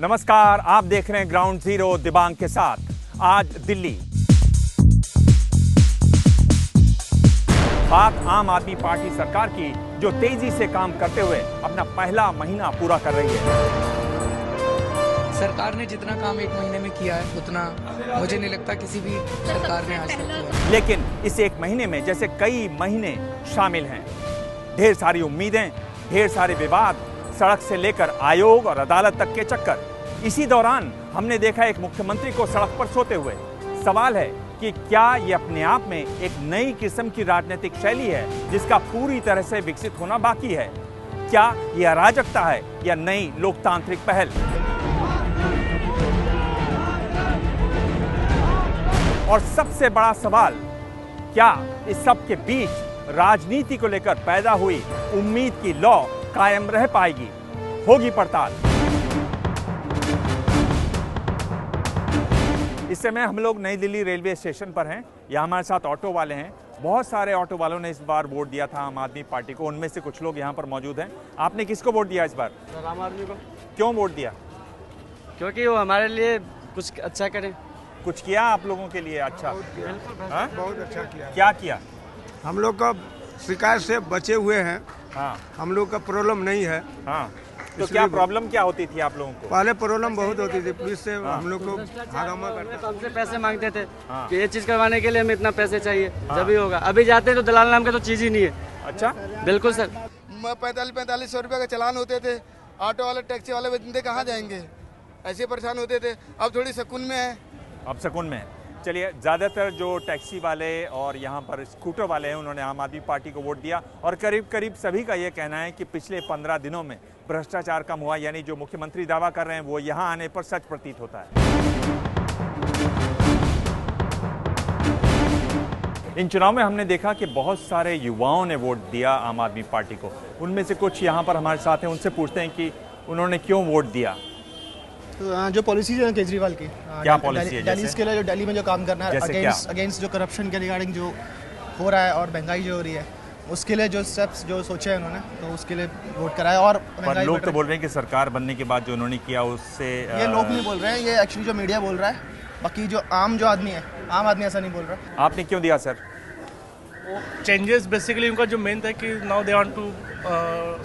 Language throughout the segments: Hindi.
नमस्कार, आप देख रहे हैं ग्राउंड जीरो दिबांग के साथ। आज दिल्ली। बात आम आदमी पार्टी सरकार की, जो तेजी से काम करते हुए अपना पहला महीना पूरा कर रही है। सरकार ने जितना काम एक महीने में किया है उतना मुझे नहीं लगता किसी भी सरकार ने आज तक किया। लेकिन इस एक महीने में जैसे कई महीने शामिल हैं। ढेर सारी उम्मीदें, ढेर सारे विवाद, सड़क से लेकर आयोग और अदालत तक के चक्कर। इसी दौरान हमने देखा एक मुख्यमंत्री को सड़क पर सोते हुए। सवाल है कि क्या ये अपने आप में एक नई किस्म की राजनीतिक शैली है जिसका पूरी तरह से विकसित होना बाकी है? क्या यह अराजकता है या नई लोकतांत्रिक पहल? और सबसे बड़ा सवाल, क्या इस सब के बीच राजनीति को लेकर पैदा हुई उम्मीद की लौ कायम रह पाएगी? होगी पड़ताल। इस समय हम लोग नई दिल्ली रेलवे स्टेशन पर हैं। यहाँ हमारे साथ ऑटो वाले हैं। बहुत सारे ऑटो वालों ने इस बार वोट दिया था आम आदमी पार्टी को। उनमें से कुछ लोग यहाँ पर मौजूद हैं। आपने किसको वोट दिया इस बार? आम आदमी को। क्यों वोट दिया? क्योंकि वो हमारे लिए कुछ अच्छा करे। कुछ किया आप लोगों के लिए? अच्छा, बहुत अच्छा किया। क्या किया? हम लोग का शिकायत से बचे हुए हैं। हाँ हम लोग का प्रॉब्लम नहीं है। हाँ, तो क्या प्रॉब्लम क्या होती थी आप लोगों को? पहले प्रॉब्लम बहुत होती थी, पुलिस से हम लोग को हंगामा करते थे। हमसे पैसे मांगते थे हाँ। कि ये चीज करवाने के लिए हमें इतना पैसे चाहिए, जब ही होगा। अभी जाते हैं तो दलाल नाम का तो चीज ही नहीं है। अच्छा, बिल्कुल सर। 45-45 रुपए का चालान होते थे। ऑटो वाले, टैक्सी वाले बंदे कहाँ जाएंगे? ऐसे परेशान होते थे। अब थोड़ी सुकून में है। अब सुकून में है। चलिए, ज़्यादातर जो टैक्सी वाले और यहाँ पर स्कूटर वाले हैं उन्होंने आम आदमी पार्टी को वोट दिया और करीब करीब सभी का ये कहना है कि पिछले 15 दिनों में भ्रष्टाचार कम हुआ। यानी जो मुख्यमंत्री दावा कर रहे हैं वो यहाँ आने पर सच प्रतीत होता है। इन चुनाव में हमने देखा कि बहुत सारे युवाओं ने वोट दिया आम आदमी पार्टी को। उनमें से कुछ यहाँ पर हमारे साथ हैं, उनसे पूछते हैं कि उन्होंने क्यों वोट दिया। जो पॉलिसीज है केजरीवाल की, क्या पॉलिसी है? दिल्ली के लिए जो दिल्ली में जो काम करना है अगेंस्ट जो करप्शन के रिगार्डिंग जो हो रहा है और महंगाई जो हो रही है, उसके लिए जो स्टेप्स जो सोचे हैं उन्होंने, तो उसके लिए वोट कराया। और पर लोग तो बोल रहे हैं कि सरकार बनने के बाद जो उन्होंने किया उससे ये लोग नहीं बोल रहे हैं, ये एक्चुअली जो मीडिया बोल रहा है। बाकी जो आदमी है, आम आदमी ऐसा नहीं बोल रहा। आपने क्यों दिया सर? चेंजेस बेसिकली उनका जो मेन था कि now they want to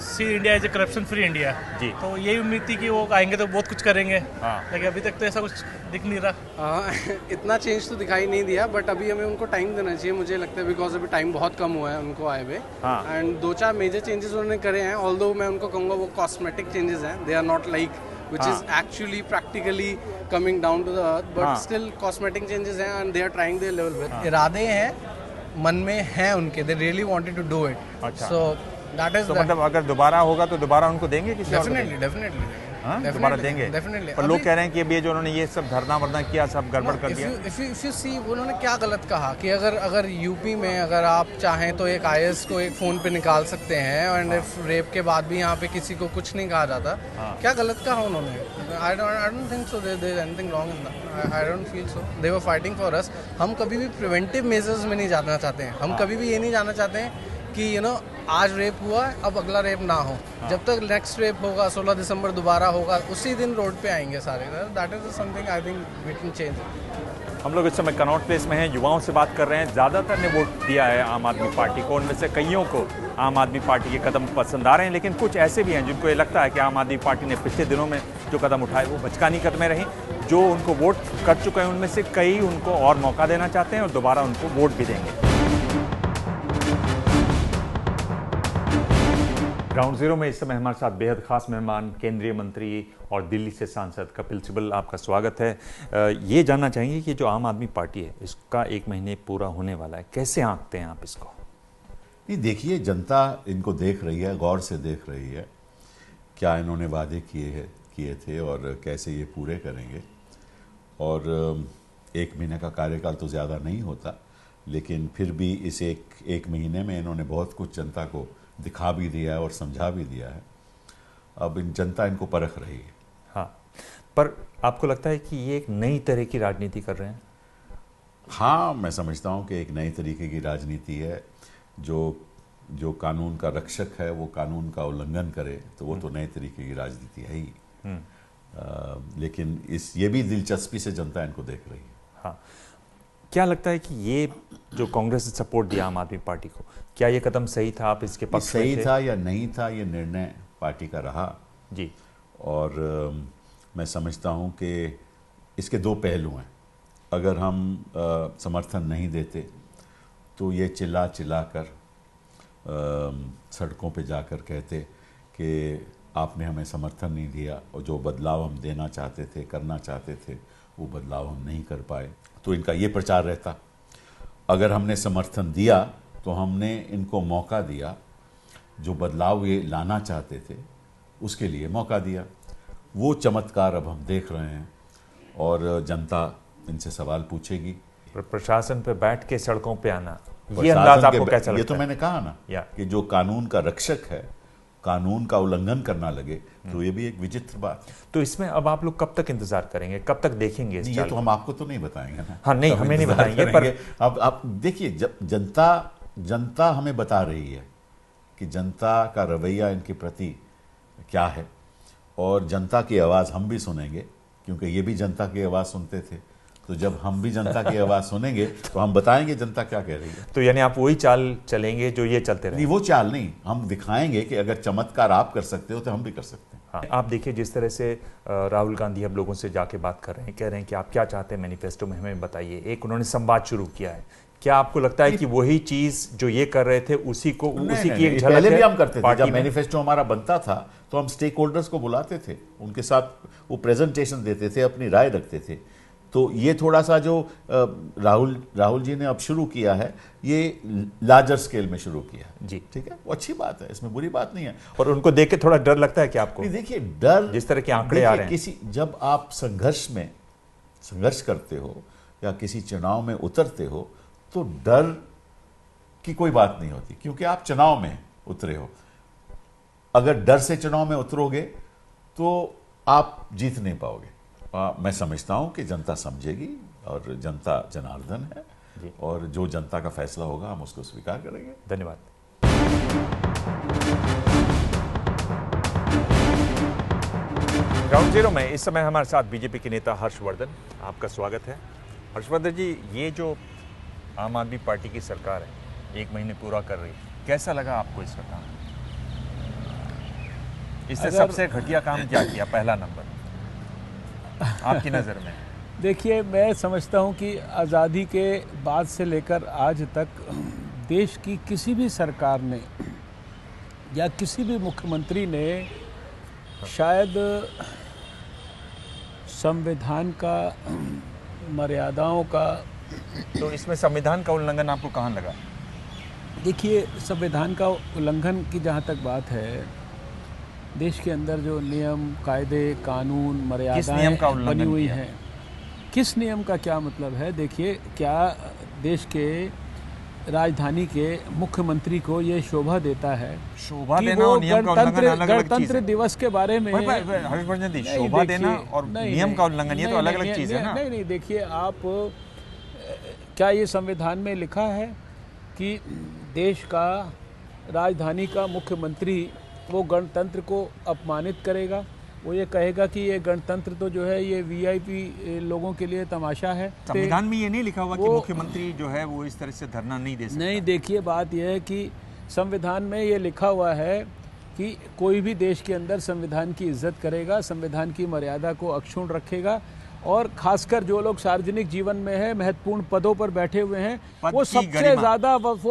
see India as a corruption free India जी। तो यही उम्मीद थी कि वो आएंगे तो बहुत कुछ करेंगे। लेकिन अभी तक तो ऐसा कुछ दिख नहीं रहा। इतना चेंज तो दिखाई नहीं दिया, बट अभी हमें उनको टाइम देना चाहिए मुझे लगता है, बिकॉज अभी टाइम बहुत कम हुआ है उनको आए हुए। एंड 2-4 मेजर चेंजेस उन्होंने करे हैं, ऑल्दो मैं उनको कहूँगा वो कॉस्मेटिक चेंजेस हैं। They are not like which is actually practically coming down to the earth, but still cosmetic changes हैं and they are trying their level with. इरादे हैं, मन में हैं उनके, they really wanted to do it. अच्छा। So that is तो मतलब अगर दोबारा होगा तो दोबारा उनको देंगे किसी और को देंगे? definitely दोबारा देंगे। Definitely। पर लोग कह रहे हैं कि ये जो उन्होंने ये सब धरना वर्ना किया, सब गड़बड़ कर दिया। If you see, उन्होंने क्या गलत कहा कि अगर यूपी में अगर आप चाहें तो एक IAS को एक फ़ोन पे निकाल सकते हैं, और रेप के बाद भी यहाँ पे किसी को कुछ नहीं कहा जाता। क्या गलत कहा उन्होंने? I don't think so there is anything wrong in that. I don't feel so. They were fighting for us. हम कभी भी प्रिवेंटिव मेजर्स में नहीं जाना चाहते हैं। हम कभी भी ये नहीं जाना चाहते हैं कि आज रेप हुआ अब अगला रेप ना हो। जब तक नेक्स्ट रेप होगा 16 दिसंबर दोबारा होगा, उसी दिन रोड पे आएंगे सारे। That is something I think we can change. हम लोग इस समय कनॉट प्लेस में हैं, युवाओं से बात कर रहे हैं। ज़्यादातर ने वोट दिया है आम आदमी पार्टी को। उनमें से कईयों को आम आदमी पार्टी के कदम पसंद आ रहे हैं, लेकिन कुछ ऐसे भी हैं जिनको ये लगता है कि आम आदमी पार्टी ने पिछले दिनों में जो कदम उठाए वो बचकानी कदमें रहीं। जो उनको वोट कर चुके हैं उनमें से कई उनको और मौका देना चाहते हैं और दोबारा उनको वोट भी देंगे। ग्राउंड जीरो में इस समय हमारे साथ बेहद खास मेहमान, केंद्रीय मंत्री और दिल्ली से सांसद कपिल सिब्बल, आपका स्वागत है। ये जानना चाहेंगे कि जो आम आदमी पार्टी है इसका 1 महीने पूरा होने वाला है, कैसे आंकते हैं आप इसको? नहीं, देखिए, जनता इनको देख रही है, गौर से देख रही है। क्या इन्होंने वादे किए थे और कैसे ये पूरे करेंगे। और 1 महीने का कार्यकाल तो ज़्यादा नहीं होता, लेकिन फिर भी इस एक महीने में इन्होंने बहुत कुछ जनता को दिखा भी दिया है और समझा भी दिया है। अब जनता इनको परख रही है। हाँ, पर आपको लगता है कि ये एक नई तरह की राजनीति कर रहे हैं? हाँ, मैं समझता हूँ कि एक नई तरीके की राजनीति है। जो कानून का रक्षक है वो कानून का उल्लंघन करे तो वो तो नए तरीके की राजनीति है ही। लेकिन ये भी दिलचस्पी से जनता इनको देख रही है। हाँ, क्या लगता है कि ये जो कांग्रेस ने सपोर्ट दिया आम आदमी पार्टी को, क्या ये कदम सही था? आप इसके पक्ष में थे? सही था या नहीं था, ये निर्णय पार्टी का रहा जी। और मैं समझता हूँ कि इसके दो पहलू हैं। अगर हम समर्थन नहीं देते तो ये चिल्ला चिल्ला कर सड़कों पे जाकर कहते कि आपने हमें समर्थन नहीं दिया, और जो बदलाव हम देना चाहते थे, करना चाहते थे, वो बदलाव हम नहीं कर पाए। तो इनका ये प्रचार रहता। अगर हमने समर्थन दिया तो हमने इनको मौका दिया, जो बदलाव ये लाना चाहते थे उसके लिए मौका दिया। वो चमत्कार अब हम देख रहे हैं और जनता इनसे सवाल पूछेगी। प्रशासन पे बैठ के सड़कों पे आना, ये अंदाज आपको कैसा लगता है? ये तो मैंने कहा ना कि जो कानून का रक्षक है, कानून का उल्लंघन करना लगे, तो ये भी एक विचित्र बात है। तो इसमें अब आप लोग कब तक इंतजार करेंगे, कब तक देखेंगे इस ये तो हम आपको तो नहीं बताएंगे ना। हाँ, नहीं, हमें नहीं बताएंगे, पर अब आप देखिए, जनता हमें बता रही है कि जनता का रवैया इनके प्रति क्या है, और जनता की आवाज़ हम भी सुनेंगे, क्योंकि ये भी जनता की आवाज़ सुनते थे। तो जब हम भी जनता की आवाज़ सुनेंगे तो हम बताएंगे जनता क्या कह रही है। तो यानी आप वही चाल चलेंगे जो ये चलते रहे? नहीं, वो चाल नहीं, हम दिखाएंगे कि अगर चमत्कार आप कर सकते हो तो हम भी कर सकते हैं। हाँ, आप देखिए जिस तरह से राहुल गांधी अब लोगों से जाके बात कर रहे हैं, कह रहे हैं कि आप क्या चाहते हैं मैनिफेस्टो में, हमें बताइए। एक उन्होंने संवाद शुरू किया है। क्या आपको लगता है कि वही चीज जो ये कर रहे थे उसी की एक झलक पहले भी हम करते थे? जब मैनिफेस्टो हमारा बनता था तो हम स्टेक होल्डर्स को बुलाते थे, उनके साथ वो प्रेजेंटेशन देते थे, अपनी राय रखते थे। तो ये थोड़ा सा जो राहुल जी ने अब शुरू किया है, ये लार्जर स्केल में शुरू किया जी, ठीक है, वो अच्छी बात है, इसमें बुरी बात नहीं है। और उनको देख के थोड़ा डर लगता है कि आपको? देखिए, डर, जिस तरह के आंकड़े आ रहे हैं, जब आप संघर्ष करते हो या किसी चुनाव में उतरते हो तो डर की कोई बात नहीं होती, क्योंकि आप चुनाव में उतरे हो। अगर डर से चुनाव में उतरोगे तो आप जीत नहीं पाओगे। मैं समझता हूं कि जनता समझेगी, और जनता जनार्दन है, और जो जनता का फैसला होगा हम उसको स्वीकार करेंगे। धन्यवाद। ग्राउंड जीरो में इस समय हमारे साथ बीजेपी के नेता हर्षवर्धन, आपका स्वागत है। हर्षवर्धन जी, ये जो आम आदमी पार्टी की सरकार है, 1 महीने पूरा कर रही है, कैसा लगा आपको इसका काम? इससे सबसे घटिया काम क्या किया, पहला नंबर आपकी नज़र में? देखिए, मैं समझता हूं कि आज़ादी के बाद से लेकर आज तक देश की किसी भी सरकार ने या किसी भी मुख्यमंत्री ने शायद संविधान का, मर्यादाओं का, तो इसमें संविधान का उल्लंघन आपको कहाँ लगा? देखिए, संविधान का उल्लंघन की जहाँ तक बात है, देश के अंदर जो नियम, कायदे, कानून, मर्यादाएं बनी हुई हैं, किस नियम का क्या मतलब है? देखिए, क्या देश के राजधानी के मुख्यमंत्री को ये शोभा देता है शोभा देना और नियम का उल्लंघन अलग-अलग चीज़ है। गणतंत्र दिवस के बारे में हर्षवर्धन जी, शोभा देना और नियम का उल्लंघन, ये तो अलग-अलग चीज़ है ना? नहीं, देखिए, आप क्या ये संविधान में लिखा है कि देश का, राजधानी का मुख्यमंत्री वो गणतंत्र को अपमानित करेगा? वो ये कहेगा कि ये गणतंत्र तो जो है ये वीआईपी लोगों के लिए तमाशा है? संविधान में ये नहीं लिखा हुआ कि मुख्यमंत्री जो है वो इस तरह से धरना नहीं दे सकता? नहीं, देखिए, बात यह है कि संविधान में ये लिखा हुआ है कि कोई भी देश के अंदर संविधान की इज्जत करेगा, संविधान की मर्यादा को अक्षुण्ण रखेगा, और खासकर जो लोग सार्वजनिक जीवन में है, महत्वपूर्ण पदों पर बैठे हुए हैं, वो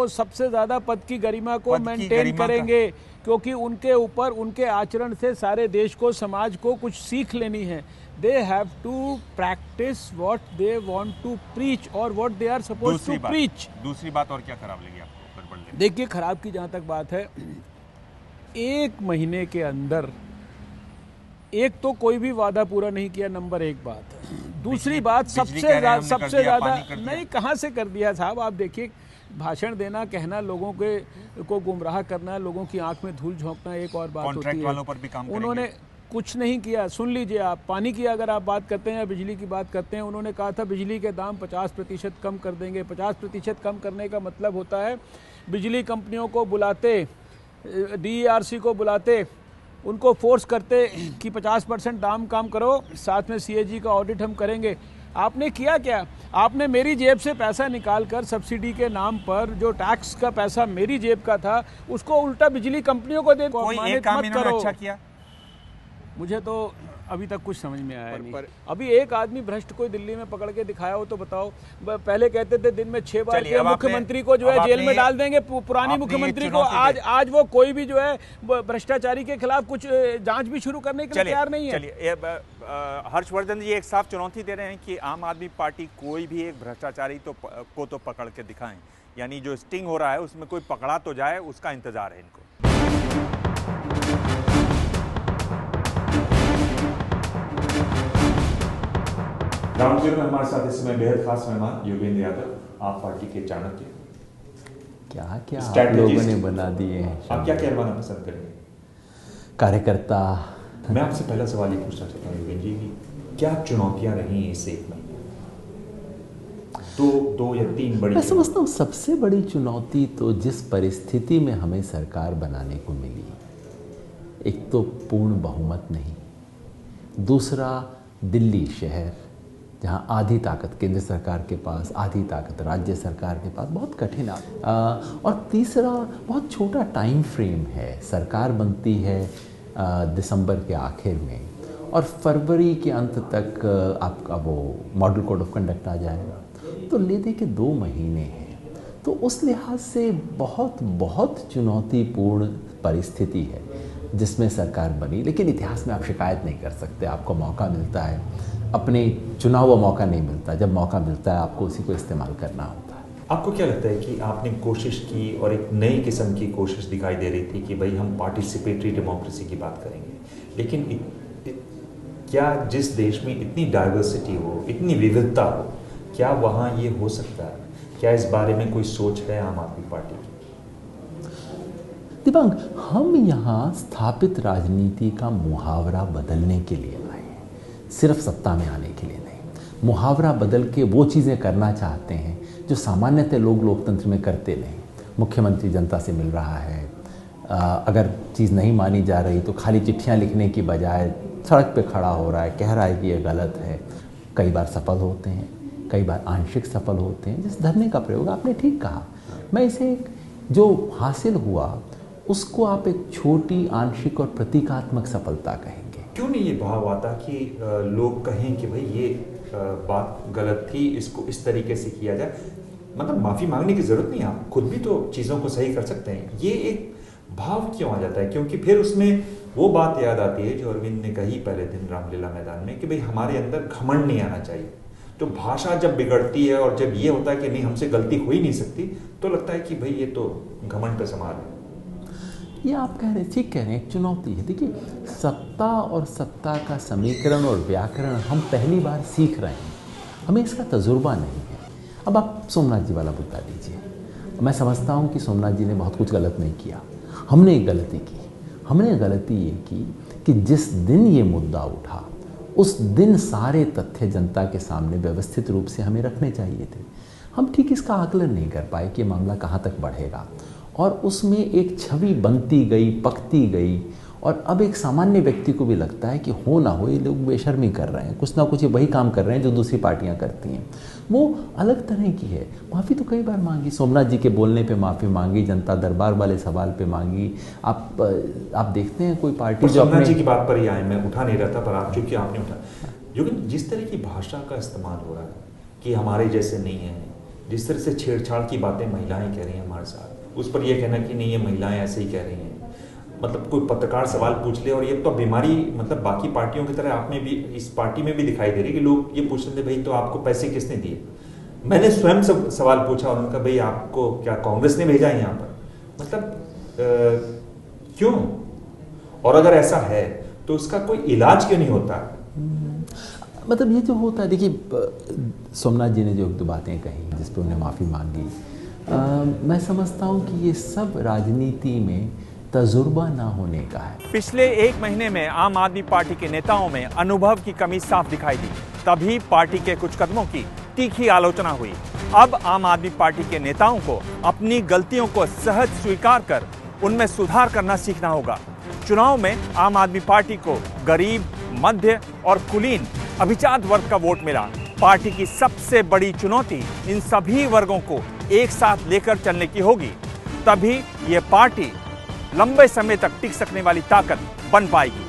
सबसे ज़्यादा पद की गरिमा को मेंटेन करेंगे, क्योंकि उनके ऊपर, उनके आचरण से सारे देश को, समाज को कुछ सीख लेनी है। They have to practice what they want to preach और what they are supposed to preach. दूसरी बात और क्या खराब लगी आपको? देखिए, खराब की जहाँ तक बात है, 1 महीने के अंदर एक तो कोई भी वादा पूरा नहीं किया, नंबर 1 बात। दूसरी बात, सबसे ज़्यादा नहीं, कहाँ से कर दिया साहब? आप देखिए, भाषण देना, कहना, लोगों को गुमराह करना, लोगों की आंख में धूल झोंकना एक और बात होती है। वालों पर भी काम उन्होंने कुछ नहीं किया। सुन लीजिए, आप पानी की अगर आप बात करते हैं या बिजली की बात करते हैं, उन्होंने कहा था बिजली के दाम 50% कम कर देंगे। 50% कम करने का मतलब होता है बिजली कंपनियों को बुलाते, DERC को बुलाते, उनको फोर्स करते कि 50% दाम काम करो, साथ में CAG का ऑडिट हम करेंगे। आपने किया क्या? आपने मेरी जेब से पैसा निकालकर सब्सिडी के नाम पर जो टैक्स का पैसा मेरी जेब का था उसको उल्टा बिजली कंपनियों को दे। कोई एक काम इन्होंने अच्छा किया? मुझे तो अभी तक कुछ समझ में आया नहीं। अभी एक आदमी भ्रष्ट कोई दिल्ली में पकड़ के दिखाया हो तो बताओ। पहले कहते थे दिन में 6 बार के मुख्यमंत्री को जो है जेल में डाल देंगे, पुरानी मुख्यमंत्री को। आज वो कोई भी जो है भ्रष्टाचारी के खिलाफ कुछ जांच भी शुरू करने के लिए तैयार नहीं है। चलिए, हर्षवर्धन जी एक साफ चुनौती दे रहे हैं कि आम आदमी पार्टी कोई भी एक भ्रष्टाचारी को तो पकड़ के दिखाएं, यानी जो स्टिंग हो रहा है उसमें कोई पकड़ा तो जाए, उसका इंतजार है इनको। राउंड जीरो में हमारे साथ इस समय बेहद खास मेहमान योगेंद्र यादव, आप पार्टी के चाणक्य। क्या आप लोगों ने बना दिए हैं। आप क्या कहना पसंद करेंगे? कार्यकर्ता। मैं आपसे पहला सवाल ये पूछना चाहता हूँ योगेंद्र जी की क्या चुनौतियां रही इस एक महीने? दो या तीन बड़ी। मैं समझता हूँ सबसे बड़ी चुनौती तो जिस परिस्थिति में हमें सरकार बनाने को मिली, एक तो पूर्ण बहुमत नहीं, दूसरा दिल्ली शहर जहाँ आधी ताकत केंद्र सरकार के पास, आधी ताकत राज्य सरकार के पास, बहुत कठिन और तीसरा बहुत छोटा टाइम फ्रेम है। सरकार बनती है दिसंबर के आखिर में और फरवरी के अंत तक आपका वो मॉडल कोड ऑफ कंडक्ट आ जाएगा, तो ले दे के 2 महीने हैं। तो उस लिहाज से बहुत बहुत चुनौतीपूर्ण परिस्थिति है जिसमें सरकार बनी। लेकिन इतिहास में आप शिकायत नहीं कर सकते, आपको मौका मिलता है, अपने चुना हुआ मौका नहीं मिलता। जब मौका मिलता है आपको उसी को इस्तेमाल करना होता है। आपको क्या लगता है कि आपने कोशिश की और एक नई किस्म की कोशिश दिखाई दे रही थी कि भाई हम पार्टिसिपेटरी डेमोक्रेसी की बात करेंगे, लेकिन क्या जिस देश में इतनी डाइवर्सिटी हो, इतनी विविधता हो, क्या वहाँ ये हो सकता है? क्या इस बारे में कोई सोच है आम आदमी पार्टी की? दिव्यांग, हम यहाँ स्थापित राजनीति का मुहावरा बदलने के लिए आए हैं, सिर्फ सत्ता में आने के लिए नहीं। मुहावरा बदल के वो चीज़ें करना चाहते हैं जो सामान्यतः लोग लोकतंत्र में करते नहीं। मुख्यमंत्री जनता से मिल रहा है, अगर चीज़ नहीं मानी जा रही तो खाली चिट्ठियाँ लिखने की बजाय सड़क पे खड़ा हो रहा है, कह रहा है कि ये गलत है। कई बार सफल होते हैं, कई बार आंशिक सफल होते हैं। जिस धरने का प्रयोग आपने ठीक कहा, मैं इसे एक जो हासिल हुआ उसको आप एक छोटी आंशिक और प्रतीकात्मक सफलता कहेंगे। क्यों नहीं ये भाव आता कि लोग कहें कि भाई ये बात गलत थी, इसको इस तरीके से किया जाए? मतलब माफ़ी मांगने की ज़रूरत नहीं, आप खुद भी तो चीज़ों को सही कर सकते हैं। ये एक भाव क्यों आ जाता है? क्योंकि फिर उसमें वो बात याद आती है जो अरविंद ने कही पहले दिन रामलीला मैदान में कि भाई हमारे अंदर घमंड नहीं आना चाहिए। तो भाषा जब बिगड़ती है और जब ये होता है कि नहीं हमसे गलती हो ही नहीं सकती, तो लगता है कि भाई ये तो घमंड पे सवार है। ये आप कह रहे हैं, ठीक कह रहे हैं, एक चुनौती है। देखिए, सत्ता और सत्ता का समीकरण और व्याकरण हम पहली बार सीख रहे हैं, हमें इसका तजुर्बा नहीं है। अब आप सोमनाथ जी वाला मुद्दा लीजिए। मैं समझता हूँ कि सोमनाथ जी ने बहुत कुछ गलत नहीं किया, हमने एक गलती की। हमने गलती ये की कि जिस दिन ये मुद्दा उठा उस दिन सारे तथ्य जनता के सामने व्यवस्थित रूप से हमें रखने चाहिए थे। हम ठीक इसका आकलन नहीं कर पाए कि मामला कहाँ तक बढ़ेगा, और उसमें एक छवि बनती गई, पकती गई, और अब एक सामान्य व्यक्ति को भी लगता है कि हो ना हो ये लोग बेशर्मी कर रहे हैं, कुछ ना कुछ ये वही काम कर रहे हैं जो दूसरी पार्टियां करती हैं। वो अलग तरह की है। माफ़ी तो कई बार मांगी, सोमनाथ जी के बोलने पे माफ़ी मांगी, जनता दरबार वाले सवाल पे मांगी। आप देखते हैं कोई पार्टी जो सोमनाथ जी की बात पर ही आए, मैं उठा नहीं रहा था, पर आप चूंकि आपने उठा, लेकिन जिस तरह की भाषा का इस्तेमाल हो रहा है कि हमारे जैसे नहीं है, जिस तरह से छेड़छाड़ की बातें महिलाएं कह रही हैं हमारे साथ, उस पर यह कहना कि नहीं ये महिलाएं ऐसे ही कह रही हैं। मतलब कोई पत्रकार सवाल पूछ ले, और ये तो बीमारी मतलब बाकी पार्टियों की तरह आप में भी, इस पार्टी में भी दिखाई दे रही है कि लोग ये पूछ रहे थे भाई तो आपको पैसे किसने दिए। मैंने स्वयं से सवाल पूछा और उनका भाई आपको क्या कांग्रेस ने भेजा है यहाँ पर? मतलब क्यों? और अगर ऐसा है तो उसका कोई इलाज क्यों नहीं होता? मतलब ये जो होता है, देखिए सोमनाथ जी ने जो एक दो बातें कही जिस पर उन्हें माफ़ी मांगी, मैं समझता हूँ कि ये सब राजनीति में तजुर्बा ना होने का है। पिछले एक महीने में आम आदमी पार्टी के नेताओं में अनुभव की कमी साफ दिखाई दी, तभी पार्टी के कुछ कदमों की तीखी आलोचना हुई। अब आम आदमी पार्टी के नेताओं को अपनी गलतियों को सहज स्वीकार कर उनमें सुधार करना सीखना होगा। चुनाव में आम आदमी पार्टी को गरीब, मध्य और कुलीन अभिजात वर्ग का वोट मिला। पार्टी की सबसे बड़ी चुनौती इन सभी वर्गों को एक साथ लेकर चलने की होगी, तभी ये पार्टी लंबे समय तक टिक सकने वाली ताकत बन पाएगी।